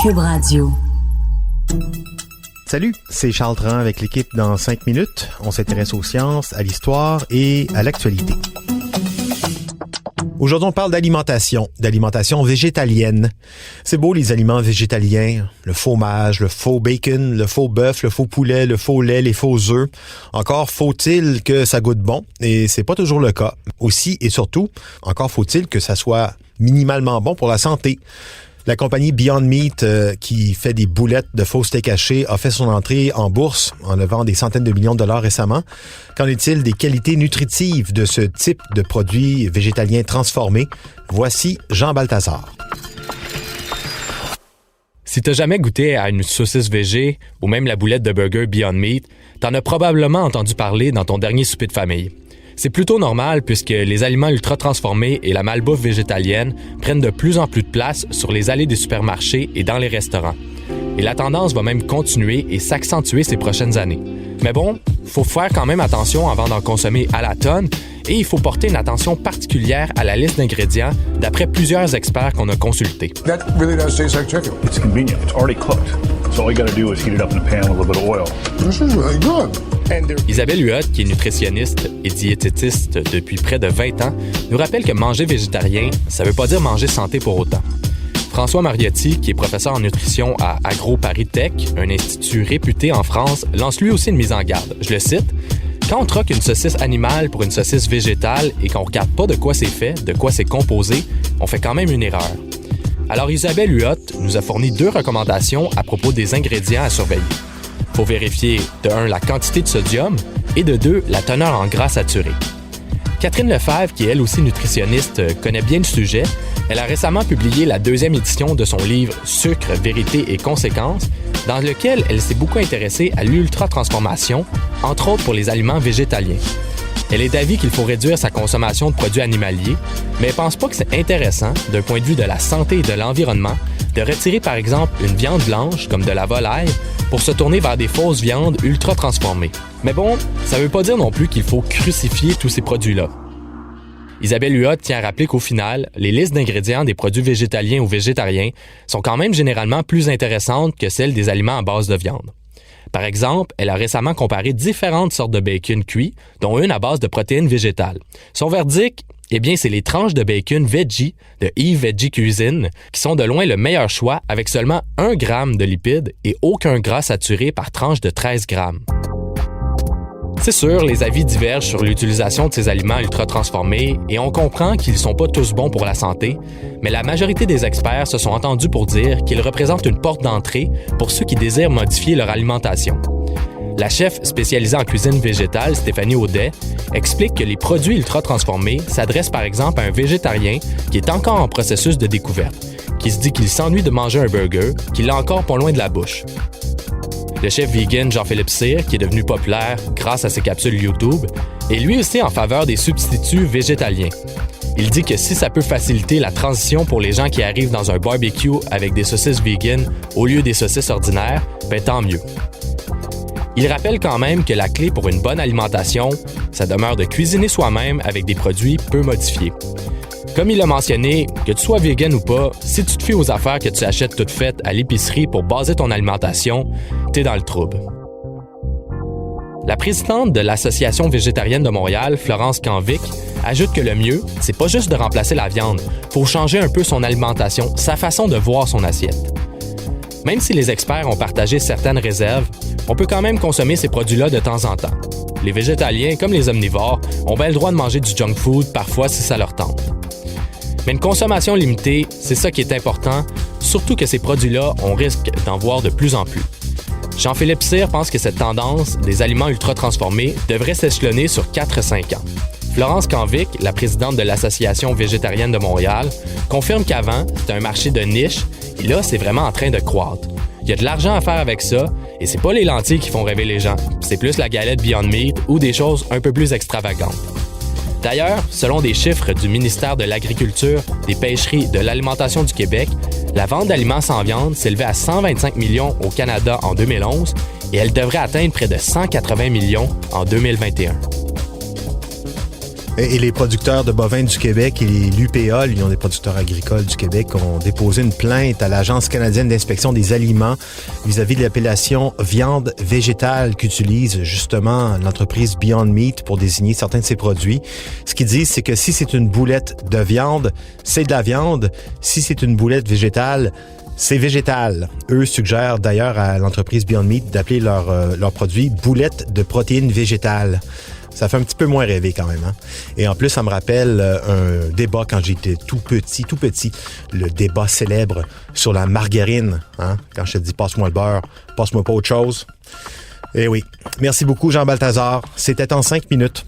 Cube Radio. Salut, c'est Charles Tran avec l'équipe dans 5 minutes. On s'intéresse aux sciences, à l'histoire et à l'actualité. Aujourd'hui, on parle d'alimentation végétalienne. C'est beau, les aliments végétaliens, le fromage, le faux bacon, le faux bœuf, le faux poulet, le faux lait, les faux œufs. Encore faut-il que ça goûte bon, et c'est pas toujours le cas. Aussi et surtout, encore faut-il que ça soit minimalement bon pour la santé. La compagnie Beyond Meat, qui fait des boulettes de faux steak haché, a fait son entrée en bourse en levant des centaines de millions de dollars récemment. Qu'en est-il des qualités nutritives de ce type de produits végétaliens transformés? Voici Jean Balthazar. Si t'as jamais goûté à une saucisse végé ou même la boulette de burger Beyond Meat, t'en as probablement entendu parler dans ton dernier souper de famille. C'est plutôt normal puisque les aliments ultra-transformés et la malbouffe végétalienne prennent de plus en plus de place sur les allées des supermarchés et dans les restaurants. Et la tendance va même continuer et s'accentuer ces prochaines années. Mais bon, faut faire quand même attention avant d'en consommer à la tonne et il faut porter une attention particulière à la liste d'ingrédients d'après plusieurs experts qu'on a consultés. That really does taste like chicken. It's convenient. It's already cooked. So all you gotta do is heat it up in a pan with a little bit of oil. This is really good. Isabelle Huot, qui est nutritionniste et diététiste depuis près de 20 ans, nous rappelle que manger végétarien, ça veut pas dire manger santé pour autant. François Mariotti, qui est professeur en nutrition à AgroParisTech, un institut réputé en France, lance lui aussi une mise en garde. Je le cite: « Quand on troque une saucisse animale pour une saucisse végétale et qu'on regarde pas de quoi c'est fait, de quoi c'est composé, on fait quand même une erreur. » Alors Isabelle Huot nous a fourni 2 recommandations à propos des ingrédients à surveiller. Il faut vérifier, de 1, la quantité de sodium et de 2, la teneur en gras saturés. Catherine Lefebvre, qui est elle aussi nutritionniste, connaît bien le sujet. Elle a récemment publié la 2e édition de son livre « Sucre, vérité et conséquences », dans lequel elle s'est beaucoup intéressée à l'ultra-transformation, entre autres pour les aliments végétaliens. Elle est d'avis qu'il faut réduire sa consommation de produits animaliers, mais elle pense pas que c'est intéressant, d'un point de vue de la santé et de l'environnement, de retirer par exemple une viande blanche, comme de la volaille, pour se tourner vers des fausses viandes ultra transformées. Mais bon, ça veut pas dire non plus qu'il faut crucifier tous ces produits-là. Isabelle Huot tient à rappeler qu'au final, les listes d'ingrédients des produits végétaliens ou végétariens sont quand même généralement plus intéressantes que celles des aliments à base de viande. Par exemple, elle a récemment comparé différentes sortes de bacon cuit, dont une à base de protéines végétales. Son verdict, c'est les tranches de bacon veggie de Eve Veggie Cuisine qui sont de loin le meilleur choix avec seulement 1 gramme de lipides et aucun gras saturé par tranche de 13 grammes. C'est sûr, les avis divergent sur l'utilisation de ces aliments ultra-transformés et on comprend qu'ils ne sont pas tous bons pour la santé, mais la majorité des experts se sont entendus pour dire qu'ils représentent une porte d'entrée pour ceux qui désirent modifier leur alimentation. La chef spécialisée en cuisine végétale, Stéphanie Audet, explique que les produits ultra-transformés s'adressent par exemple à un végétarien qui est encore en processus de découverte, qui se dit qu'il s'ennuie de manger un burger, qu'il l'a encore pas loin de la bouche. Le chef vegan Jean-Philippe Cyr, qui est devenu populaire grâce à ses capsules YouTube, est lui aussi en faveur des substituts végétaliens. Il dit que si ça peut faciliter la transition pour les gens qui arrivent dans un barbecue avec des saucisses vegan au lieu des saucisses ordinaires, tant mieux. Il rappelle quand même que la clé pour une bonne alimentation, ça demeure de cuisiner soi-même avec des produits peu modifiés. Comme il l'a mentionné, que tu sois vegan ou pas, si tu te fies aux affaires que tu achètes toutes faites à l'épicerie pour baser ton alimentation, t'es dans le trouble. La présidente de l'Association végétarienne de Montréal, Florence Canvic, ajoute que le mieux, c'est pas juste de remplacer la viande, faut changer un peu son alimentation, sa façon de voir son assiette. Même si les experts ont partagé certaines réserves, on peut quand même consommer ces produits-là de temps en temps. Les végétaliens, comme les omnivores, ont bien le droit de manger du junk food parfois si ça leur tente. Mais une consommation limitée, c'est ça qui est important, surtout que ces produits-là, on risque d'en voir de plus en plus. Jean-Philippe Cyr pense que cette tendance des aliments ultra-transformés devrait s'échelonner sur 4-5 ans. Florence Canvic, la présidente de l'Association végétarienne de Montréal, confirme qu'avant, c'était un marché de niche et là, c'est vraiment en train de croître. Il y a de l'argent à faire avec ça et c'est pas les lentilles qui font rêver les gens, c'est plus la galette Beyond Meat ou des choses un peu plus extravagantes. D'ailleurs, selon des chiffres du ministère de l'Agriculture, des Pêcheries, de l'Alimentation du Québec, la vente d'aliments sans viande s'élevait à 125 millions au Canada en 2011 et elle devrait atteindre près de 180 millions en 2021. Et les producteurs de bovins du Québec et l'UPA, l'Union des producteurs agricoles du Québec, ont déposé une plainte à l'Agence canadienne d'inspection des aliments vis-à-vis de l'appellation viande végétale qu'utilise justement l'entreprise Beyond Meat pour désigner certains de ses produits. Ce qu'ils disent, c'est que si c'est une boulette de viande, c'est de la viande. Si c'est une boulette végétale, c'est végétal. Eux suggèrent d'ailleurs à l'entreprise Beyond Meat d'appeler leur produit boulette de protéines végétales. Ça fait un petit peu moins rêver quand même. Hein? Et en plus, ça me rappelle un débat quand j'étais tout petit, le débat célèbre sur la margarine. Hein? Quand je te dis passe-moi le beurre, passe-moi pas autre chose. Eh oui. Merci beaucoup, Jean Balthazar. C'était en 5 minutes.